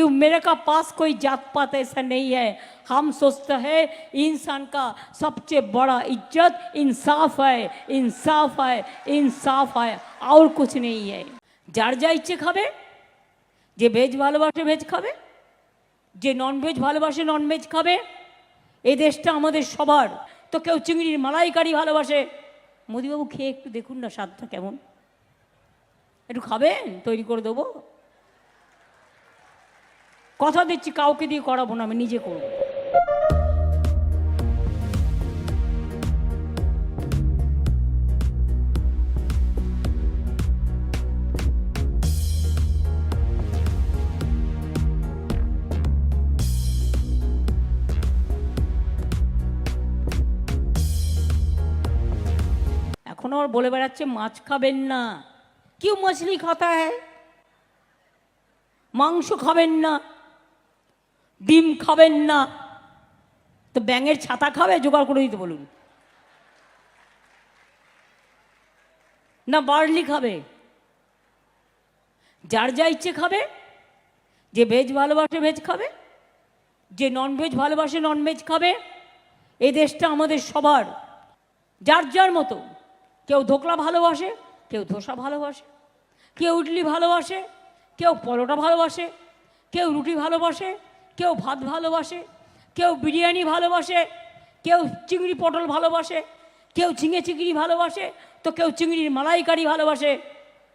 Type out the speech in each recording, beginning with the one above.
कि मेरे का पास कोई जात पात ऐसा नहीं है। हम सोचते हैं इंसान का सबसे बड़ा इज्जत इंसाफ है, इंसाफ है, इंसाफ है, और कुछ नहीं है। जार जा इच्छे खाबे, जे भेज भालोबाशे भेज खाबे, जे नन भेज भालोबाशे नन भेज खाबे। এই দেশটা আমাদের সবার। তো কেউ চিংড়ির মালাইকারি ভালোবাসে, মোদিবাবু খেয়ে একটু দেখুন না স্বাদটা কেমন, একটু খাবেন, তৈরি করে দেবো। কথা দিচ্ছি কাউকে দিয়ে করাবো না, আমি নিজে করবো। এখন আর বলে বেড়াচ্ছে মাছ খাবেন না, কেউ মাছলি খাতা হ্যায়, মাংস খাবেন না, ডিম খাবেন না, তো ব্যাঙের ছাতা খাবে, জোগাড় করে দিতে বলুন না, বার্লি খাবে। যার যা ইচ্ছে খাবে, যে ভেজ ভালোবাসে ভেজ খাবে, যে নন ভেজ ভালোবাসে নন ভেজ খাবে। এই দেশটা আমাদের সবার, যার যার মতো। কেউ ধোকলা ভালোবাসে, কেউ ধোসা ভালোবাসে, কেউ ইডলি ভালোবাসে, কেউ পরোটা ভালোবাসে, কেউ রুটি ভালোবাসে, কেউ ভাত ভালোবাসে, কেউ বিরিয়ানি ভালোবাসে, কেউ চিংড়ি পটল ভালোবাসে, কেউ ঝিঙে চিংড়ি ভালোবাসে, তো কেউ চিংড়ির মালাইকারি ভালোবাসে।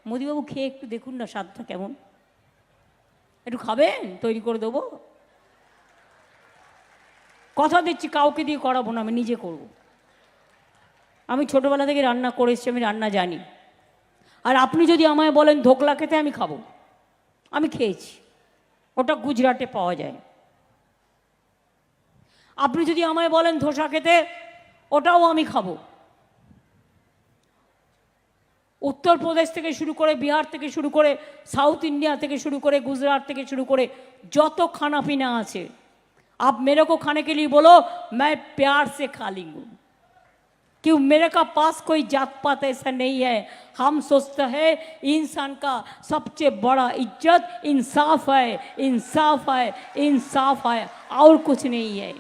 মোদিবাবু খেয়ে একটু দেখুন না স্বাদটা কেমন, একটু খাবেন, তৈরি করে দেবো। কথা দিচ্ছি কাউকে দিয়ে করাবো না, আমি নিজে করব। আমি ছোটোবেলা থেকে রান্না করে এসেছি, আমি রান্না জানি। আর আপনি যদি আমায় বলেন ধোকলা খেতে, আমি খাবো, আমি খেয়েছি, ওটা গুজরাটে পাওয়া যায়। আপনি যদি আমায় বলেন ধোসা খেতে, ওটাও আমি খাবো। উত্তরপ্রদেশ থেকে শুরু করে, বিহার থেকে শুরু করে, সাউথ ইন্ডিয়া থেকে শুরু করে, গুজরাট থেকে শুরু করে যত খানা পিনা আছে, आप मेरे को खाने के लिए बोलो, मैं प्यार से खा लूँगा। कि मेरे का पास कोई जात पात ऐसा नहीं है। हम सोचते हैं इंसान का सबसे बड़ा इज्जत इंसाफ है, इंसाफ है, इंसाफ है, और कुछ नहीं है।